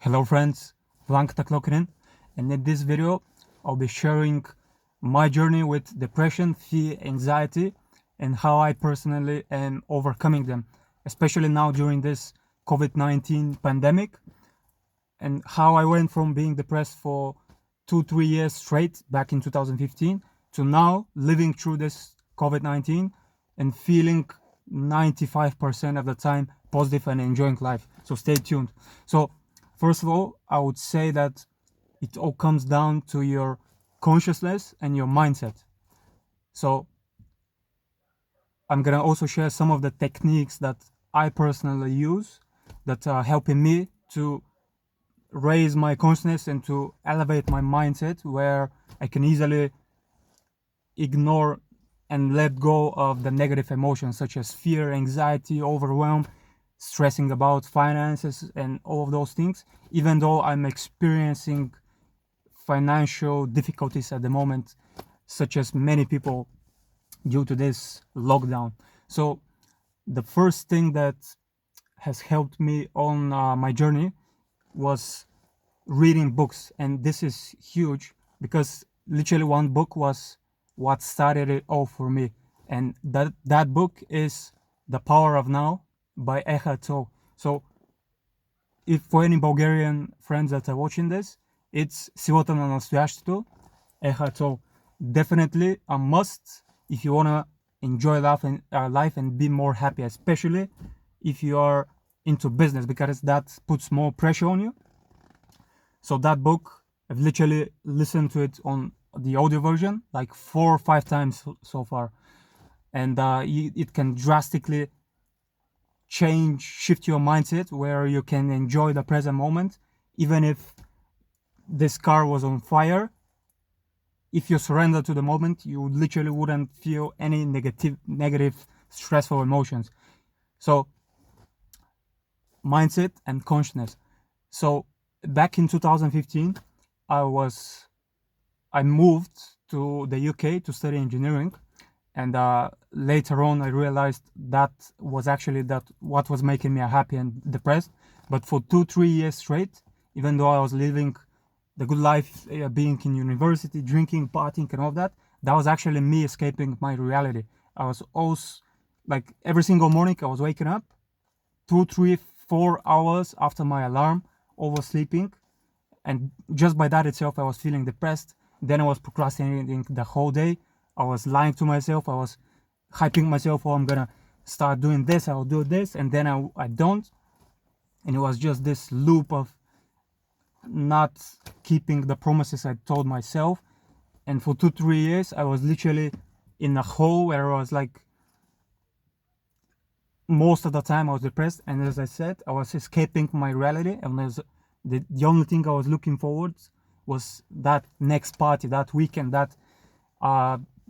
Hello friends, Blank Taklokin, and in this video I'll be sharing my journey with depression, fear, anxiety, and how I personally am overcoming them, especially now during this COVID-19 pandemic, and how I went from being depressed for 2-3 years straight back in 2015 to now living through this COVID-19 and feeling 95% of the time positive and enjoying life. So stay tuned. So first of all, I would say that it all comes down to your consciousness and your mindset. So I'm gonna also share some of the techniques that I personally use that are helping me to raise my consciousness and to elevate my mindset, where I can easily ignore and let go of the negative emotions such as fear, anxiety, overwhelm, stressing about finances and all of those things, even though I'm experiencing financial difficulties at the moment, such as many people due to this lockdown. So the first thing that has helped me on my journey was reading books, and this is huge because literally one book was what started it all for me, and that book is The Power of Now by Eckhart Tolle. So if for any Bulgarian friends that are watching this, it's Силата на настоящето, Eckhart Tolle. Definitely a must if you want to enjoy life and be more happy, especially if you are into business, because that puts more pressure on you. So that book, I've literally listened to it on the audio version like 4 or 5 times so far, and it can drastically shift your mindset, where you can enjoy the present moment. Even if this car was on fire, if you surrender to the moment, you literally wouldn't feel any negative stressful emotions. So mindset and consciousness. So back in 2015, I moved to the UK to study engineering, and later on I realized that was actually what was making me happy and depressed. But for 2-3 years straight, even though I was living the good life, being in university, drinking, partying and all that was actually me escaping my reality. I was always, like, every single morning I was waking up 2, 3, 4 hours after my alarm, oversleeping, and just by that itself I was feeling depressed. Then I was procrastinating the whole day. I was lying to myself. I was hyping myself, oh, I'm gonna start doing this, I'll do this, and then I don't. And it was just this loop of not keeping the promises I told myself. And for 2-3 years I was literally in a hole where I was like, most of the time I was depressed, and as I said, I was escaping my reality, and the only thing I was looking forward was that next party, that weekend, that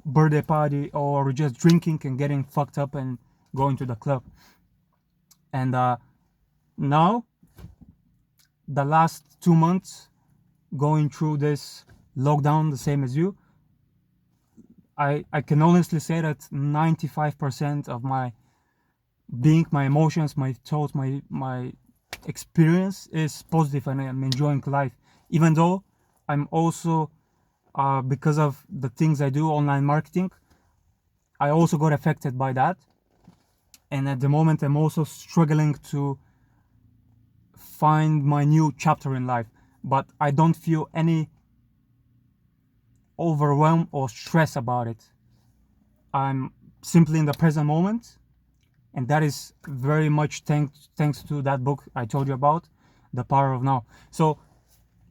birthday party, or just drinking and getting fucked up and going to the club. And now, the last 2 months, going through this lockdown, the same as you, I can honestly say that 95% of my being, my emotions, my thoughts, my experience is positive, and I'm enjoying life. Even though I'm also, because of the things I do, online marketing, I also got affected by that. And at the moment I'm also struggling to find my new chapter in life, but I don't feel any overwhelm or stress about it. I'm simply in the present moment, and that is very much thanks to that book I told you about, The Power of Now. So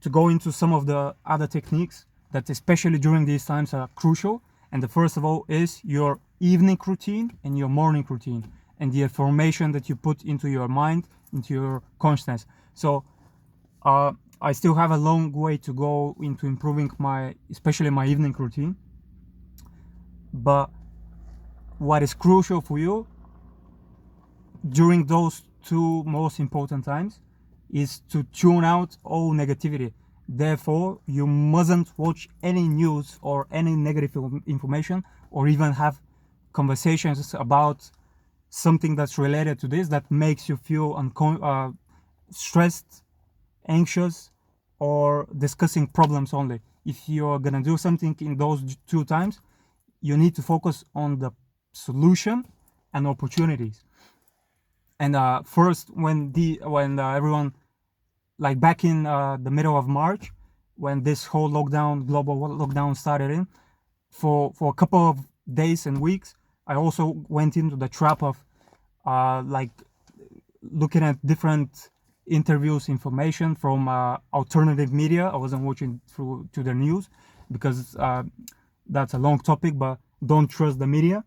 to go into some of the other techniques that especially during these times are crucial, and the first of all is your evening routine and your morning routine, and the information that you put into your mind, into your consciousness. So I still have a long way to go into improving especially my evening routine, but what is crucial for you during those 2 most important times is to tune out all negativity. Therefore, you mustn't watch any news or any negative information, or even have conversations about something that's related to this that makes you feel stressed anxious, or discussing problems only. If you're gonna do something in those 2 times, you need to focus on the solution and opportunities. And first, when everyone, like back in the middle of March, when this whole global lockdown started in, for a couple of days and weeks, I also went into the trap of like looking at different interviews, information from alternative media. I wasn't watching through to the news because that's a long topic, but don't trust the media.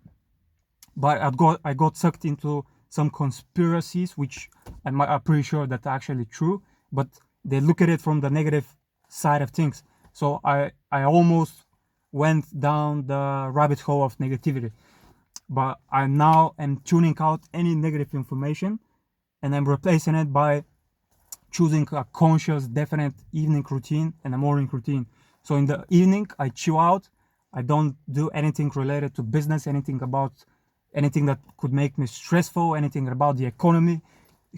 But I got sucked into some conspiracies, which I'm pretty sure that are actually true, but they look at it from the negative side of things. So I almost went down the rabbit hole of negativity. But I now am tuning out any negative information, and I'm replacing it by choosing a conscious, definite evening routine and a morning routine. So in the evening, I chill out. I don't do anything related to business, anything that could make me stressful, anything about the economy,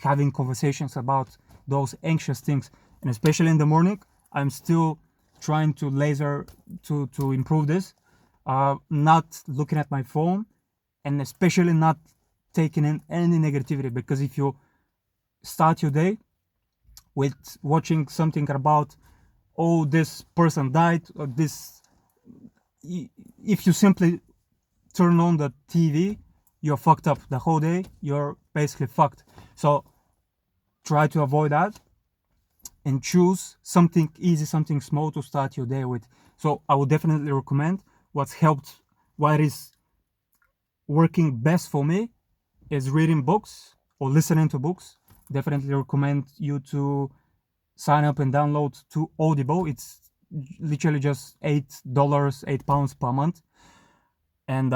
having conversations about those anxious things. And especially in the morning, I'm still trying to improve this, not looking at my phone, and especially not taking in any negativity, because if you start your day with watching something about, oh, this person died, or this, if you simply turn on the TV, you're fucked up the whole day. You're basically fucked. So try to avoid that and choose something easy, something small to start your day with. So I would definitely recommend what is working best for me is reading books or listening to books. Definitely recommend you to sign up and download to Audible. It's literally just $8, £8 per month. And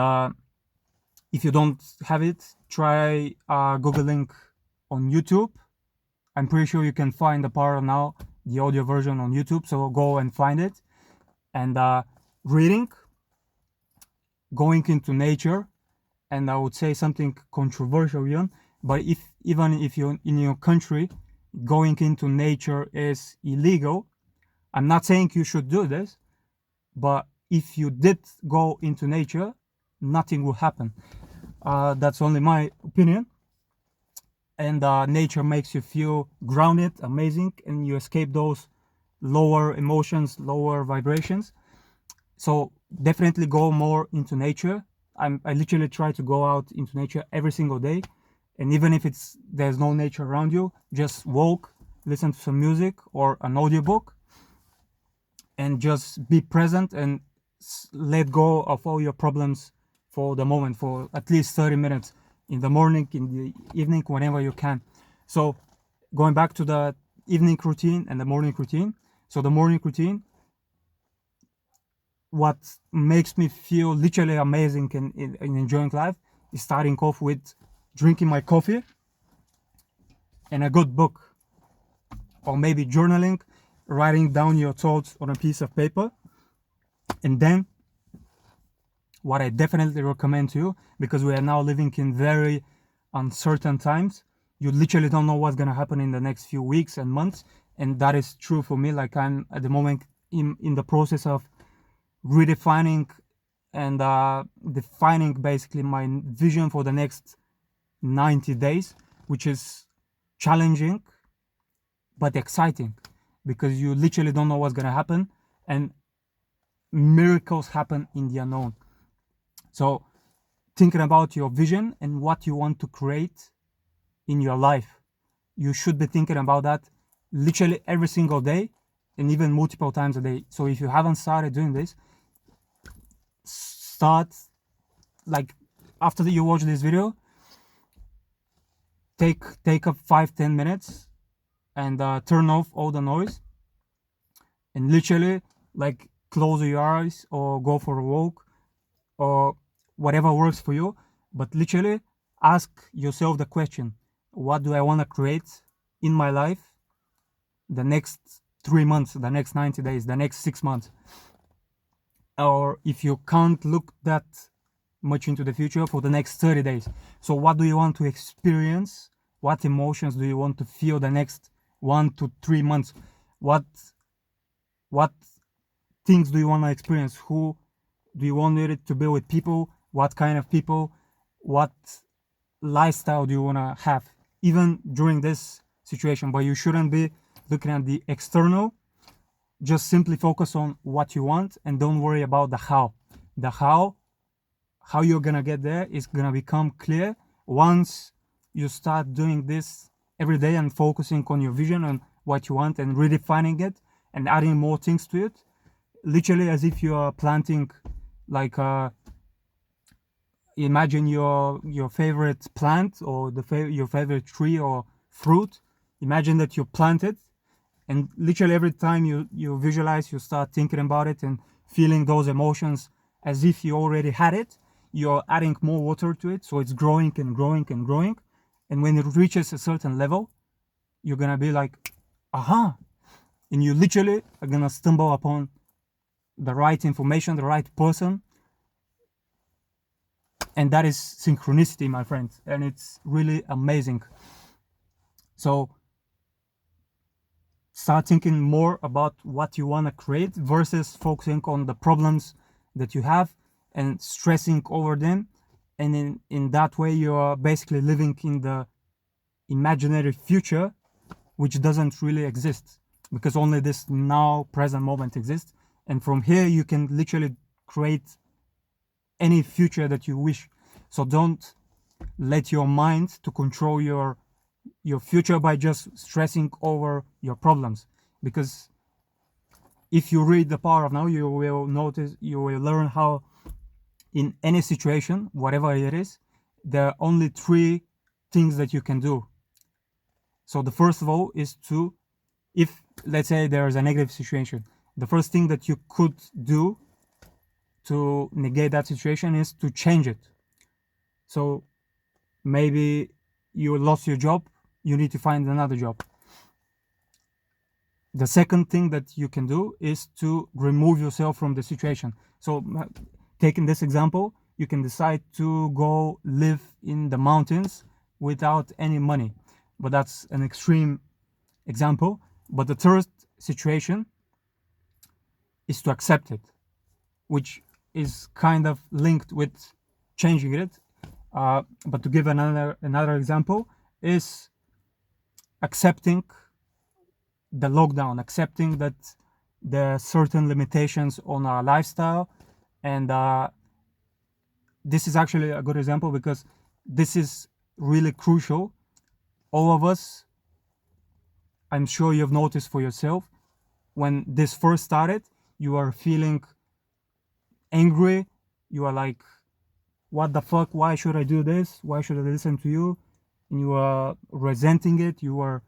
if you don't have it, try Googling on YouTube. I'm pretty sure you can find the part now, the audio version on YouTube. So go and find it. And reading, going into nature, and I would say something controversial, Ian, but even if you're in your country, going into nature is illegal. I'm not saying you should do this, but if you did go into nature, nothing will happen. That's only my opinion. And nature makes you feel grounded, amazing, and you escape those lower emotions, lower vibrations. So definitely go more into nature. I literally try to go out into nature every single day, and even if there's no nature around you, just walk, listen to some music or an audiobook, and just be present and let go of all your problems for the moment, for at least 30 minutes in the morning, in the evening, whenever you can. So going back to the evening routine and the morning routine. So the morning routine, what makes me feel literally amazing and enjoying life is starting off with drinking my coffee and a good book, or maybe journaling, writing down your thoughts on a piece of paper. And then what I definitely recommend to you, because we are now living in very uncertain times, you literally don't know what's going to happen in the next few weeks and months. And that is true for me. Like, I'm at the moment in the process of redefining and defining basically my vision for the next 90 days, which is challenging but exciting, because you literally don't know what's going to happen, and miracles happen in the unknown. So thinking about your vision and what you want to create in your life, you should be thinking about that literally every single day, and even multiple times a day. So if you haven't started doing this, start, like, after you watch this video, take a 5-10 minutes and turn off all the noise, and literally, like, close your eyes or go for a walk or whatever works for you, but literally ask yourself the question, what do I want to create in my life the next 3 months, the next 90 days, the next 6 months? Or if you can't look that much into the future, for the next 30 days. So what do you want to experience? What emotions do you want to feel the next 1 to 3 months. What things do you want to experience? Who do you want it to be with? People? What kind of people? What lifestyle do you want to have even during this situation? But you shouldn't be looking at the external. Just simply focus on what you want and don't worry about the how. The how you're gonna get there is gonna become clear once you start doing this every day and focusing on your vision and what you want and redefining it and adding more things to it, literally as if you are planting, like imagine your favorite plant or your favorite tree or fruit. Imagine that you plant it, and literally every time you visualize, you start thinking about it and feeling those emotions as if you already had it. You're adding more water to it, so it's growing and growing and growing, and when it reaches a certain level, you're gonna be like, aha, and you literally are gonna stumble upon the right information, the right person, and that is synchronicity, my friends, and it's really amazing. So start thinking more about what you want to create versus focusing on the problems that you have and stressing over them, and in that way you are basically living in the imaginary future, which doesn't really exist, because only this now present moment exists, and from here you can literally create any future that you wish. So don't let your mind to control your future by just stressing over your problems, because if you read The Power of Now, you will notice, you will learn how in any situation, whatever it is, there are only 3 things that you can do. So the first of all is to, if let's say there is a negative situation, the first thing that you could do to negate that situation is to change it. So maybe you lost your job, you need to find another job. The second thing that you can do is to remove yourself from the situation. So taking this example, you can decide to go live in the mountains without any money, but that's an extreme example. But the third situation is to accept it, which is kind of linked with changing it. But to give another example is accepting the lockdown, accepting that there are certain limitations on our lifestyle, and this is actually a good example because this is really crucial. All of us, I'm sure you've noticed for yourself, when this first started, you are feeling angry. You are like, what the fuck? Why should I do this? Why should I listen to you? And you are resenting it. You are,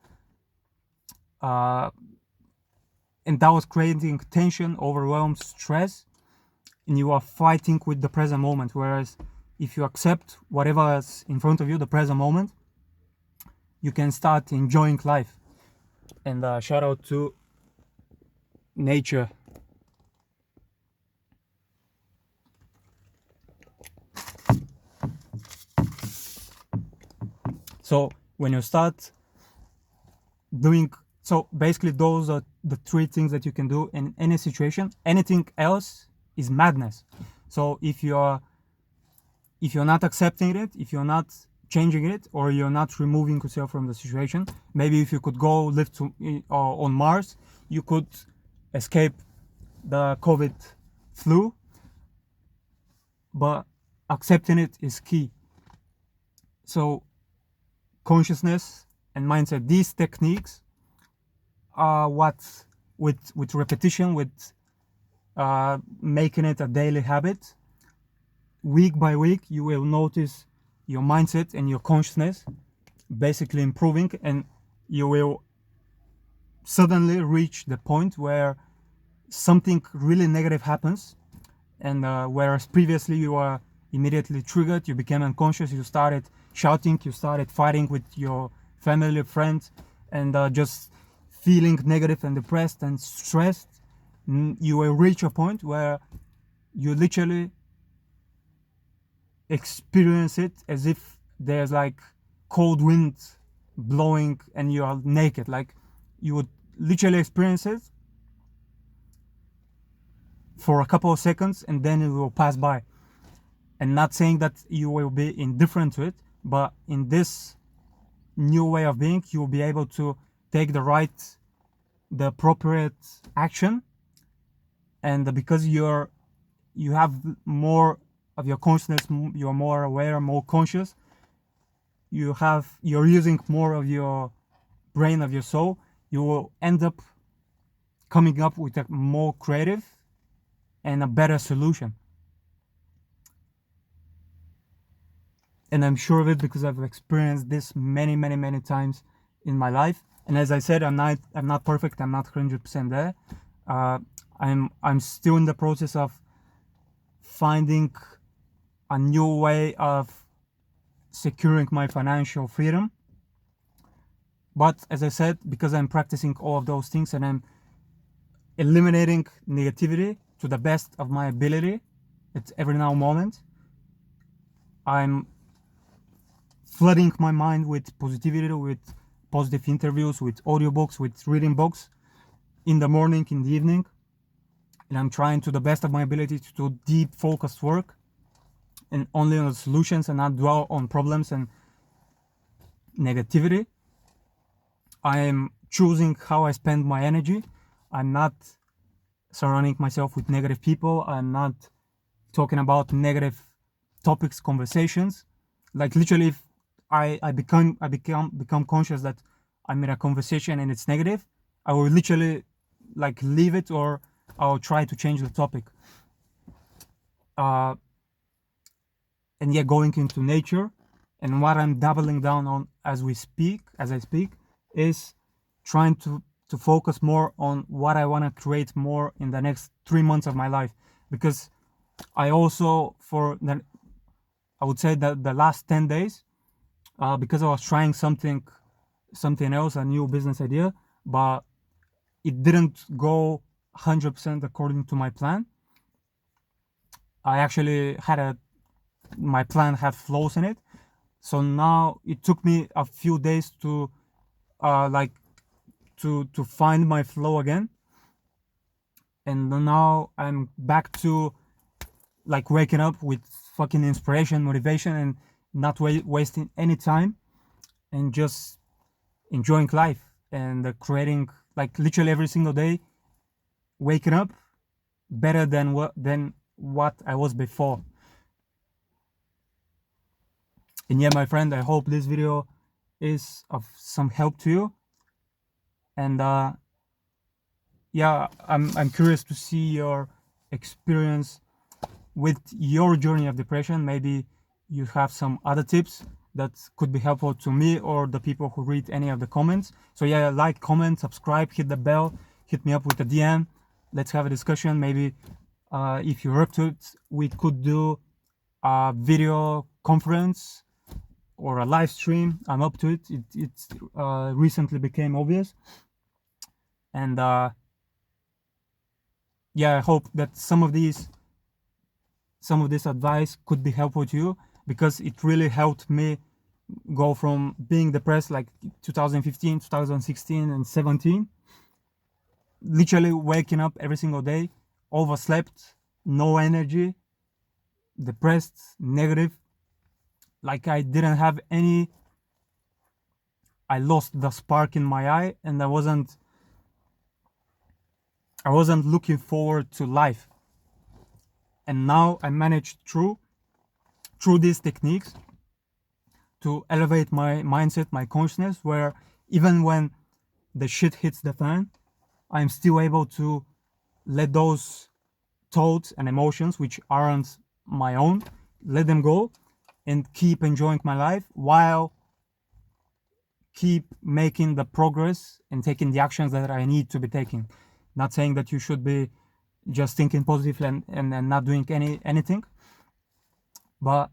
and that was creating tension, overwhelm, stress, and you are fighting with the present moment. Whereas if you accept whatever is in front of you, the present moment, you can start enjoying life. And shout out to nature. So when you start doing, so basically those are the 3 things that you can do in any situation. Anything else is madness. So if you're not accepting it, if you're not changing it, or you're not removing yourself from the situation, maybe if you could go live on Mars, you could escape the COVID flu, but accepting it is key. So consciousness and mindset, these techniques are what, with repetition, with making it a daily habit, week by week, you will notice your mindset and your consciousness basically improving, and you will suddenly reach the point where something really negative happens, and whereas previously you were immediately triggered, you became unconscious, you started shouting, you started fighting with your family, friends, and just feeling negative and depressed and stressed, you will reach a point where you literally experience it as if there's like cold wind blowing and you are naked. Like you would literally experience it for a couple of seconds and then it will pass by. And not saying that you will be indifferent to it, but in this new way of being, you will be able to take the appropriate action. And because you have more of your consciousness, you're more aware, more conscious, you're using more of your brain, of your soul, you will end up coming up with a more creative and a better solution. And I'm sure of it because I've experienced this many times in my life. And as I said, I'm not perfect. I'm not 100% there. I'm still in the process of finding a new way of securing my financial freedom. But as I said, because I'm practicing all of those things and I'm eliminating negativity to the best of my ability at every now moment, I'm flooding my mind with positivity, with positive interviews, with audiobooks, with reading books in the morning, in the evening. And I'm trying to the best of my ability to do deep focused work and only on solutions and not dwell on problems and negativity. I am choosing how I spend my energy. I'm not surrounding myself with negative people. I'm not talking about negative topics, conversations. Like literally, if I become conscious that I'm in a conversation and it's negative, I will literally like leave it, or I'll try to change the topic. And yeah, going into nature, and what I'm doubling down on as I speak, is trying to focus more on what I want to create more in the next 3 months of my life. Because I also, I would say that the last 10 days, because I was trying something else, a new business idea, but it didn't go 100% according to my plan. I actually my plan had flaws in it. So now it took me a few days to to find my flow again. And now I'm back to like waking up with fucking inspiration, motivation, and not wasting any time, and just enjoying life and creating, like literally every single day, waking up better than what I was before. And yeah, my friend, I hope this video is of some help to you. And yeah, I'm curious to see your experience with your journey of depression. Maybe you have some other tips that could be helpful to me or the people who read any of the comments. So yeah, like, comment, subscribe, hit the bell, hit me up with a DM. Let's have a discussion. Maybe if you're up to it, we could do a video conference or a live stream. I'm up to it. It's recently became obvious. And yeah, I hope that some of this advice could be helpful to you, because it really helped me go from being depressed like 2015, 2016, and 17, literally waking up every single day, overslept, no energy, depressed, negative, like I didn't have any. I lost the spark in my eye, and I wasn't looking forward to life. And now I managed through these techniques to elevate my mindset, my consciousness, where even when the shit hits the fan, I'm still able to let those thoughts and emotions, which aren't my own, let them go and keep enjoying my life, while keep making the progress and taking the actions that I need to be taking. Not saying that you should be just thinking positively and not doing anything, but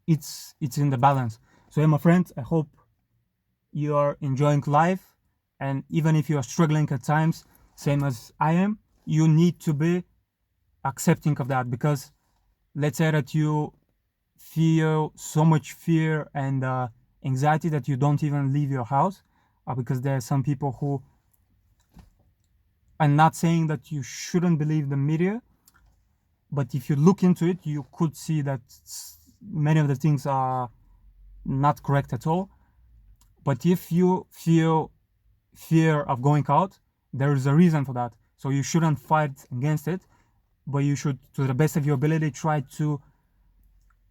it's in the balance. So yeah, my friends, I hope you are enjoying life, and even if you are struggling at times, same as I am, you need to be accepting of that. Because let's say that you feel so much fear and anxiety that you don't even leave your house, because there are some people who I'm not saying that you shouldn't believe the media, but if you look into it, you could see that many of the things are not correct at all. But if you feel fear of going out, there is a reason for that. So you shouldn't fight against it, but you should, to the best of your ability, try to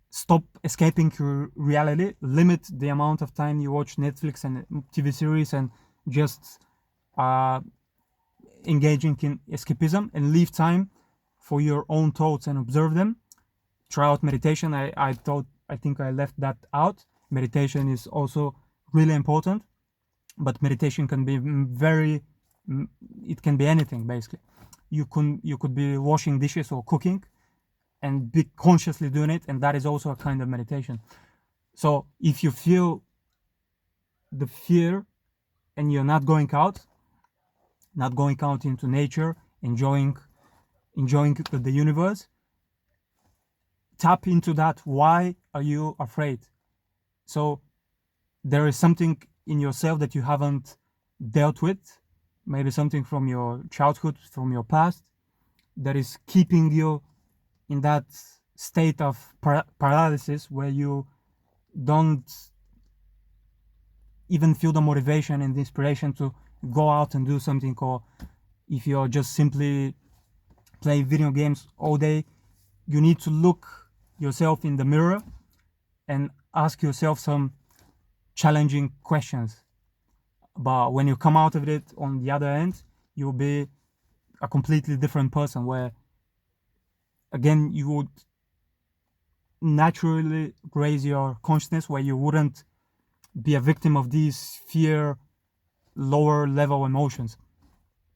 stop escaping your reality, limit the amount of time you watch Netflix and TV series, and just engaging in escapism, and leave time for your own thoughts and observe them. Try out meditation. I think I left that out. Meditation is also really important, but meditation can be it can be anything basically. You could be washing dishes or cooking and be consciously doing it, and that is also a kind of meditation. So if you feel the fear and you're not going out into nature, enjoying the universe, tap into that. Why are you afraid? So there is something in yourself that you haven't dealt with, maybe something from your childhood, from your past, that is keeping you in that state of paralysis where you don't even feel the motivation and the inspiration to go out and do something. Or if you're just simply playing video games all day, you need to look yourself in the mirror and ask yourself some challenging questions. But when you come out of it on the other end, you'll be a completely different person, where again you would naturally raise your consciousness, where you wouldn't be a victim of these fear, lower level emotions.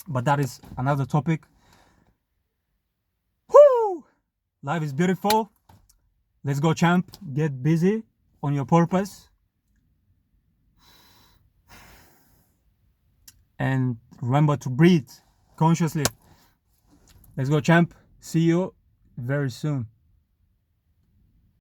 But that is another topic. Woo! Life is beautiful. Let's go, champ. Get busy on your purpose. And remember to breathe consciously. Let's go, champ. See you very soon.